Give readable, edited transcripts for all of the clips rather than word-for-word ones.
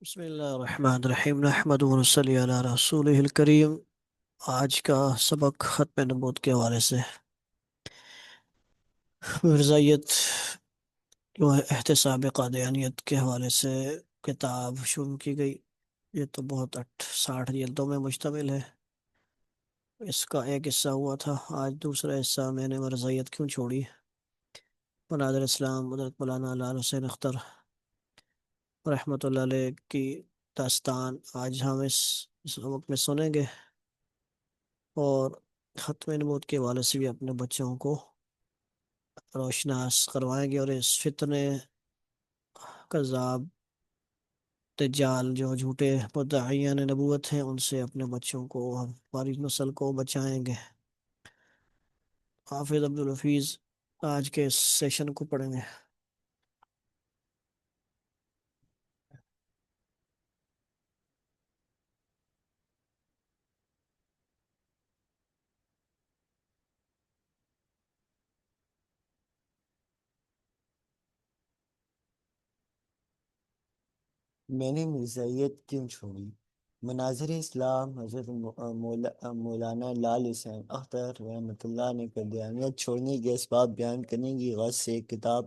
بسم اللہ الرحمن الرحیم نحمد ونصلی علی رسولہ الکریم۔ آج کا سبق ختم نبوت کے حوالے سے مرزائیت و احتساب قادیانیت کے حوالے سے کتاب شروع کی گئی۔ یہ تو بہت 60 جلدوں میں مشتمل ہے۔ اس کا ایک حصہ ہوا تھا، آج دوسرا حصہ میں نے مرزائیت کیوں چھوڑی، مناظر اسلام حضرت مولانا لال حسین اختر رحمۃ اللہ علیہ کی داستان آج ہم اس سبق میں سنیں گے، اور ختم نبوت کے حوالے سے بھی اپنے بچوں کو روشناس کروائیں گے، اور اس فتنے کذاب دجال جو جھوٹے مدعیان نبوت ہیں ان سے اپنے بچوں کو، ہماری نسل کو بچائیں گے۔ حافظ عبدالحفیظ آج کے اس سیشن کو پڑھیں گے۔ میں نے مرزائیت کیوں چھوڑی؟ مناظر اسلام حضرت مولانا لال حسین اختر رحمۃ اللہ نے قادیانیت چھوڑنے کے اسباب بیان کرنے کی غرض سے ایک کتاب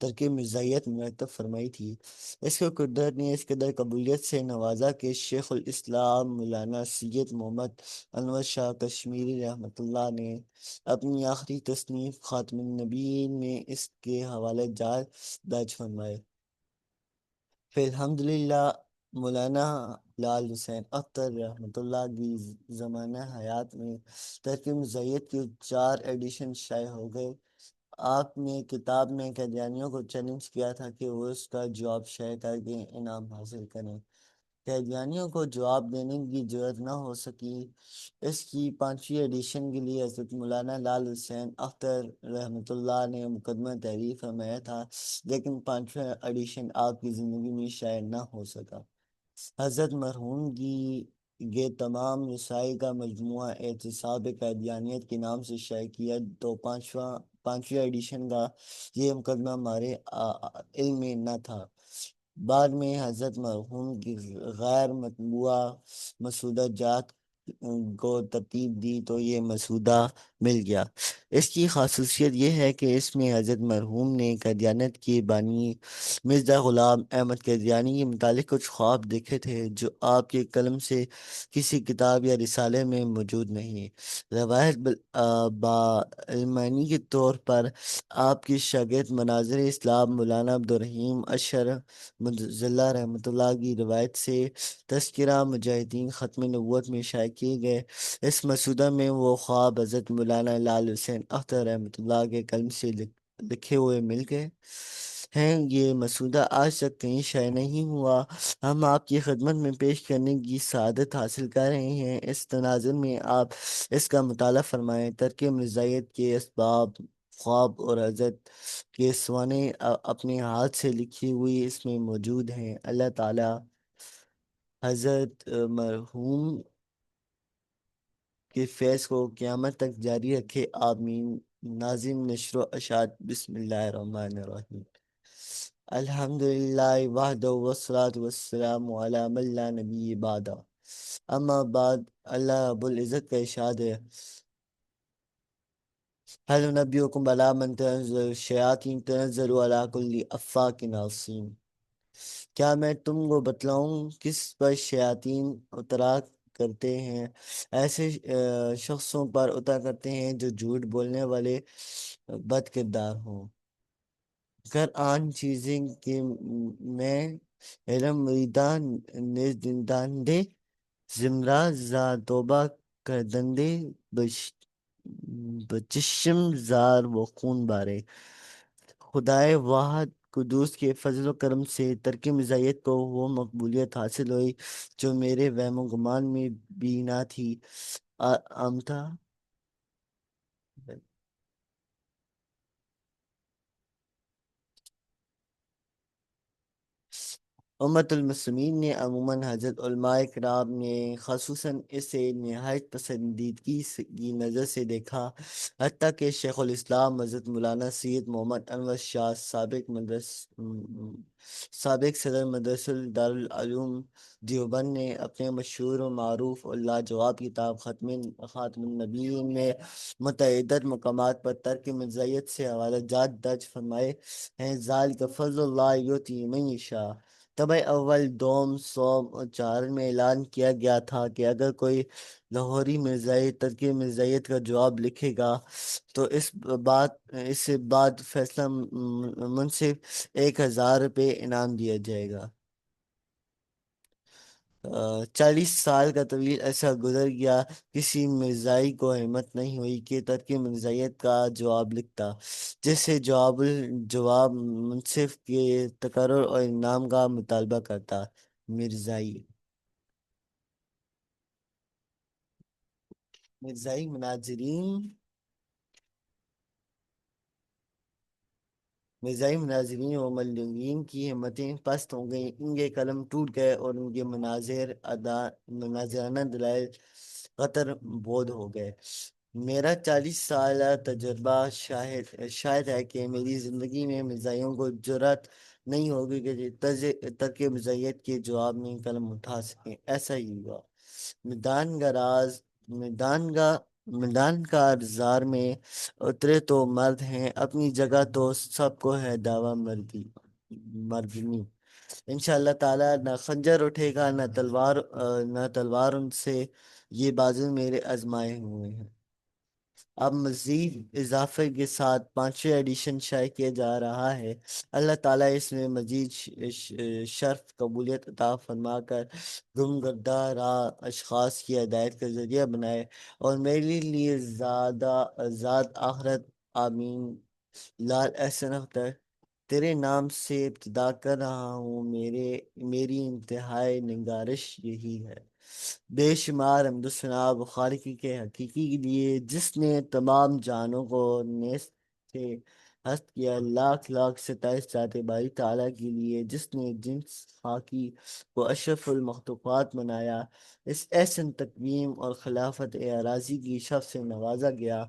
ترک مرزائیت مرتب فرمائی تھی۔ اس کو قدرت نے اس قدر قبولیت سے نوازا کہ شیخ الاسلام مولانا سید محمد انور شاہ کشمیری رحمۃ اللہ نے اپنی آخری تصنیف خاتم النبیین میں اس کے حوالے جات درج فرمائے۔ پھر الحمدللہ مولانا لال حسین اختر رحمۃ اللہ کی زمانہ حیات میں ترک مرزائیت کے 4 ایڈیشن شائع ہو گئے۔ آپ نے کتاب میں قادیانیوں کو چیلنج کیا تھا کہ وہ اس کا جواب شائع کر کے انعام حاصل کریں۔ قادیانیوں کو جواب دینے کی جرأت نہ ہو سکی۔ اس کی 5ویں ایڈیشن کے لیے حضرت مولانا لال حسین اختر رحمۃ اللہ نے مقدمہ تحریر فرمایا تھا، لیکن 5واں ایڈیشن آپ کی زندگی میں شائع نہ ہو سکا۔ حضرت مرحوم کی یہ تمام رسائی کا مجموعہ احتساب قادیانیت کے نام سے شائع کیا، تو 5ویں ایڈیشن کا یہ مقدمہ ہمارے علم میں نہ تھا۔ بعد میں حضرت مرحوم کی غیر مطبوعہ مسودہ جات کو ترتیب دی تو یہ مسودہ مل گیا۔ اس کی خاصیت یہ ہے کہ اس میں حضرت مرحوم نے قادیانیت کے بانی مرزا غلام احمد قادیانی کے متعلق کچھ خواب دیکھے تھے جو آپ کے قلم سے کسی کتاب یا رسالے میں موجود نہیں۔ روایت بعلمانی کے طور پر آپ کے شاگرد مناظر اسلام مولانا عبدالرحیم اشر مجلہ رحمۃ اللہ کی روایت سے تذکرہ مجاہدین ختم نبوت میں شائع کیے گئے۔ اس مسودہ میں وہ خواب حضرت مولانا لال حسین اختر رحمۃ اللہ کے قلم سے لکھے ہوئے مل گئے ہیں۔ یہ مسودہ آج تک کہیں شائع نہیں ہوا۔ ہم آپ کی خدمت میں پیش کرنے کی سعادت حاصل کر رہے ہیں۔ اس تناظر میں آپ اس کا مطالعہ فرمائیں۔ ترک مرزائیت کے اسباب، خواب اور حضرت کے سوانح اپنے ہاتھ سے لکھی ہوئی اس میں موجود ہیں۔ اللہ تعالی حضرت مرحوم کے فیض کو قیامت تک جاری رکھے، آمین۔ ناظم نشر و اشاعت۔ بسم اللہ الرحمن الرحیم۔ الحمدللہ وحدہ والصلاة والسلام علی من لا نبی بعدہ، اما بعد۔ اللہ رب العزت کا ارشاد ہے، هل نبیکم بلا من تنزل الشیاطین تنزل علی کل افاک ناصیم۔ کیا میں تم کو بتلاؤں کس پر شیاطین اترا کرتے ہیں؟ ایسے شخصوں پر اترا کرتے ہیں جو جھوٹ بولنے والے بد کردار ہوں۔ گر آن چیزیں کہ میں علم مریدان نزدندے، زمرہ زا توبہ کردندے، بچشم زار و خون بارے۔ خدائے واحد قدوس کے فضل و کرم سے ترک مرزائیت کو وہ مقبولیت حاصل ہوئی جو میرے وہم و گمان میں بھی نہ تھی۔ امتھا امت المسلمین نے عموماً حضرت علماء کرام نے خصوصاً اسے نہایت پسندیدگی کی نظر سے دیکھا، حتیٰ کہ شیخ الاسلام حضرت مولانا سید محمد انور شاہ سابق صدر مدرسہ دارالعلوم دیوبند نے اپنے مشہور و معروف اور لاجواب کتاب خاتم النبیین میں متعدد مقامات پر ترک مرزائیت سے حوالہ جات درج فرمائے ہیں۔ ذالک فضل اللہ یؤتی من یشاء۔ طبع اول، دوم، سوم اور چہارم میں اعلان کیا گیا تھا کہ اگر کوئی لاہوری مرزائی ترک مرزائیت کا جواب لکھے گا تو اس بعد فیصلہ منصف 1000 روپے انعام دیا جائے گا۔ 40 سال کا طویل عرصہ گزر گیا، کسی مرزائی کو ہمت نہیں ہوئی کہ ترک مرزائیت کا جواب لکھتا، جس سے جواب منصف کے تقرر اور انعام کا مطالبہ کرتا۔ مرزائی مرزائی مناظرین و مبلغین کی ہمتیں پست ہو گئیں، ان کے قلم ٹوٹ گئے اور ان کے مناظرانہ دلائل قطر بود ہو گئے۔ میرا 40 سالہ تجربہ شاہد ہے کہ میری زندگی میں مرزائیوں کو جرأت نہیں ہوگی کہ ترک مرزائیت کے جواب میں قلم اٹھا سکیں۔ ایسا ہی ہوا۔ میدان کا راز میدان کا زار میں اترے تو مرد ہیں، اپنی جگہ تو سب کو ہے دعویٰ مردنی۔ انشاءاللہ تعالی نہ خنجر اٹھے گا نہ تلوار ان سے، یہ بازو میرے آزمائے ہوئے ہیں۔ اب مزید اضافے کے ساتھ 5واں ایڈیشن شائع کیا جا رہا ہے۔ اللہ تعالیٰ اس میں مزید شرف قبولیت عطا فرما کر گمگردہ راہ اشخاص کی ہدایت کا ذریعہ بنائے اور میرے لیے زاد آخرت آمین۔ لال احسن اختر۔ تیرے نام سے ابتدا کر رہا ہوں، میری انتہائی نگارش یہی ہے۔ بے شمار حمد و ثنا وہ خالق کے حقیقی کے لیے جس نے تمام جانوں کو نیست سے ہست کیا، لاکھ لاکھ ستائش ذات باری تعالیٰ کے لیے جس نے جنس خاکی کو اشرف المخلوقات بنایا، اس احسن تقویم اور خلافت اراضی کی شرف سے نوازا گیا۔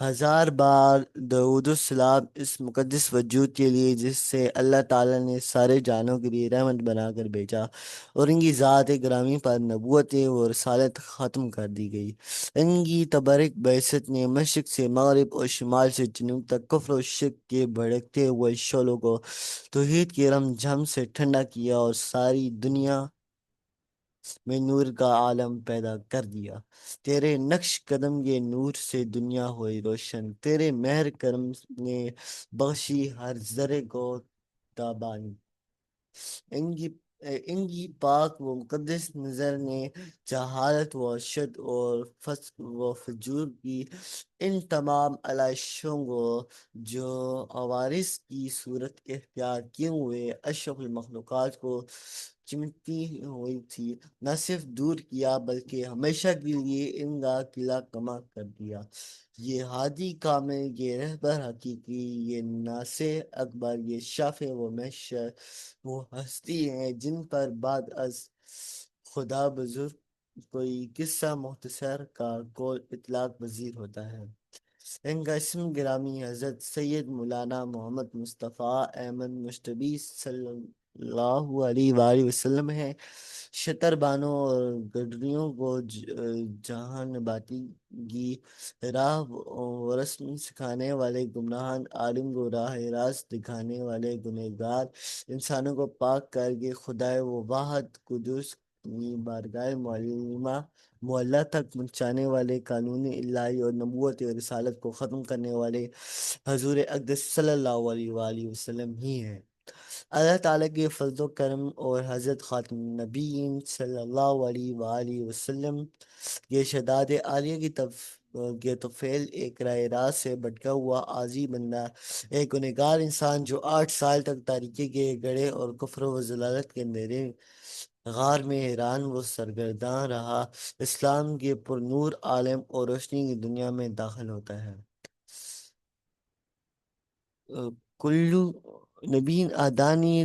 ہزار بار درود و سلام اس مقدس وجود کے لیے جس سے اللہ تعالیٰ نے سارے جانوں کے لیے رحمت بنا کر بھیجا اور ان کی ذات گرامی پر نبوت و رسالت ختم کر دی گئی۔ ان کی تبارک بعثت نے مشرق سے مغرب اور شمال سے جنوب تک کفر و شرک کے بھڑکتے ہوئے شعلوں کو توحید کے رم جھم سے ٹھنڈا کیا اور ساری دنیا میں نور کا عالم پیدا کر دیا۔ تیرے نقش قدم کے نور سے دنیا ہوئی روشن، تیرے مہر کرم نے بخشی ہر ذرے کو تابانی۔ ان کی پاک و مقدس نظر نے جہالت و وحشت اور فسق و فجور کی ان تمام علائشوں کو جو عوارض کی صورت اختیار کیے ہوئے اشرف المخلوقات کو چمٹتی ہوئی تھی، نہ صرف دور کیا بلکہ ہمیشہ کے لیے ان کا قلعہ کما کر دیا۔ یہ ہادی کامل، یہ رہبر حقیقی، یہ ناصح اکبر، یہ شافع و محشر وہ ہستی ہیں جن پر بعد از خدا بزرگ کوئی قصہ مختصر کا قول اطلاق پذیر ہوتا ہے۔ ان کا اسم گرامی حضرت سید مولانا محمد مصطفیٰ احمد مجتبی صلی اللہ علیہ وآلہ وسلم ہے۔ شتر بانوں اور گڈریوں کو جہان باتی راہ و رسم سکھانے والے گمراہان، عالم کو راہ راست دکھانے والے گنہگار انسانوں کو پاک کر کے خدائے و واحد قدوس کی بارگاہ معلیٰ تک پہنچانے والے، قانون الہی اور نبوت و رسالت کو ختم کرنے والے حضور اقدس صلی اللہ علیہ وآلہ وسلم ہی ہیں۔ اللہ تعالیٰ کے فضل و کرم اور حضرت خاتم النبیین صلی اللہ علیہ وآلہ وسلم کے شداد عالیہ کے طفیل ایک راہ راست سے بھٹکا ہوا عاجزی بندہ، ایک گنہگار انسان جو 8 سال تک تاریکی کے گڑھے اور کفر و ضلالت کے اندھیرے غار میں حیران و سرگرداں رہا، اسلام کے پر نور عالم اور روشنی کی دنیا میں داخل ہوتا ہے۔ کلو نبی آدانی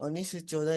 1914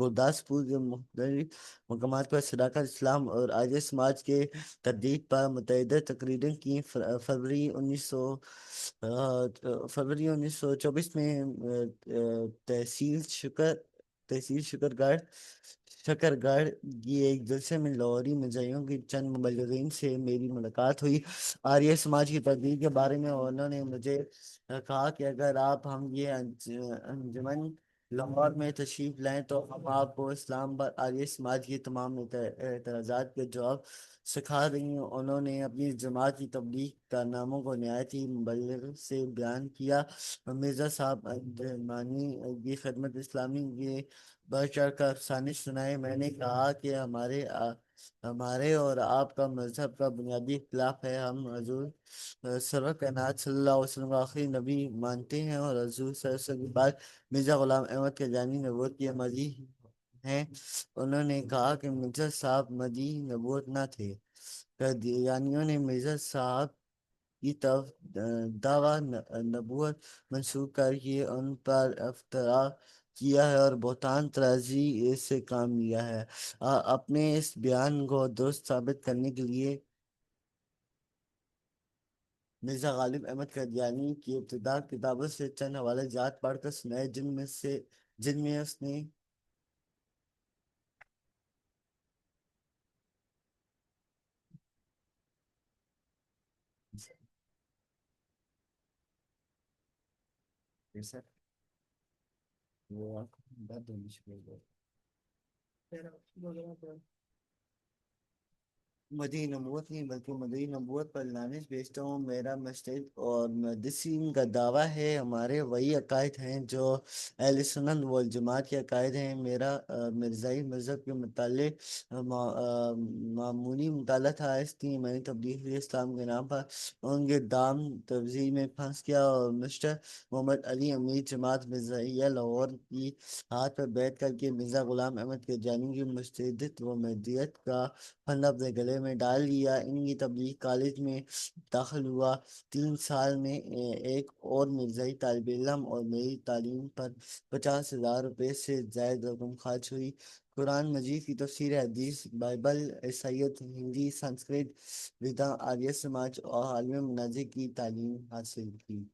گرداسپور کے مختلف مقامات پر صداقت اسلام اور آریہ سماج کے تردید پر متعدد تقریریں کی۔ فروری 1924 میں تحصیل شکر گڑھ کی ایک جلسے میں لاہوری مزاحیوں کی چند مبلغین سے میری ملاقات ہوئی۔ آریہ سماج کی تردید کے بارے میں انہوں نے مجھے کہا کہ اگر آپ ہم یہ انجمن لاہور میں تشریف لائیں تو ہم آپ کو اسلام آباد آریہ سماج کی تمام اعتراضات کے جواب سکھا دیں گے۔ انہوں نے اپنی جماعت کی تبلیغ کارناموں کو نہایت ہی مبلغ سے بیان کیا۔ مرزا صاحب انجمانی کی خدمت اسلامی کے بڑھ چڑھ کر افسانے سنائے۔ میں نے کہا کہ ہمارے اور آپ کا مذہب کا بنیادی اختلاف ہے۔ ہم حضور سرور کائنات صلی اللہ علیہ وسلم کا آخری نبی مانتے ہیں، اور حضور صلی اللہ علیہ وسلم کے بعد مرزا غلام احمد قادیانی نبوت کے مدعی ہیں۔ انہوں نے کہا کہ مرزا صاحب مدعی نبوت نہ تھے۔ قادیانیوں نے مرزا صاحب کی طرف دعویٰ نبوت منسوخ کر کے ان پر افطرا کیا ہے اور بہتان طرازی سے کام لیا ہے۔ اپنے اس بیان کو درست ثابت کرنے کے لیے مرزا غالب احمد قادیانی کی ابتداء کتابوں سے چند حوالے جات پڑھ کر سنائے، جن میں اس نے جیسا وہ آپ کو درد ہونے شروع ہو گیا۔ مدعی نبوت نہیں بلکہ مدعی نبوت پر لانش بھیجتا ہوں۔ میرا مجتہد اور محدثین کا دعویٰ ہے، ہمارے وہی عقائد ہیں جو اہل سنت والجماعت کے عقائد ہیں۔ میرا مرزائی مذہب کے متعلق معمولی مطالعہ تھا، اس لیے میں نے تبلیغ اسلام کے نام پر ان کے دام تبذیر میں پھنس گیا اور مسٹر محمد علی امیر جماعت مرزائیہ لاہور کی ہاتھ پر بیعت کر کے مرزا غلام احمد قادیانی کی مجتہدیت و مہدیت کا پھندا اپنے گلے میں ڈال لیا۔ ان کی تبلیغ کالج میں داخل ہوا۔ 3 سال میں ایک اور مرزائی طالب علم اور میری تعلیم پر 50,000 روپے سے زائد رقم خرچ ہوئی۔ قرآن مجید کی تفسیر، حدیث، بائبل، عیسائیت، ہندی، سنسکرت، ویداں، آریہ سماج اور عالم مناظر کی تعلیم حاصل کی۔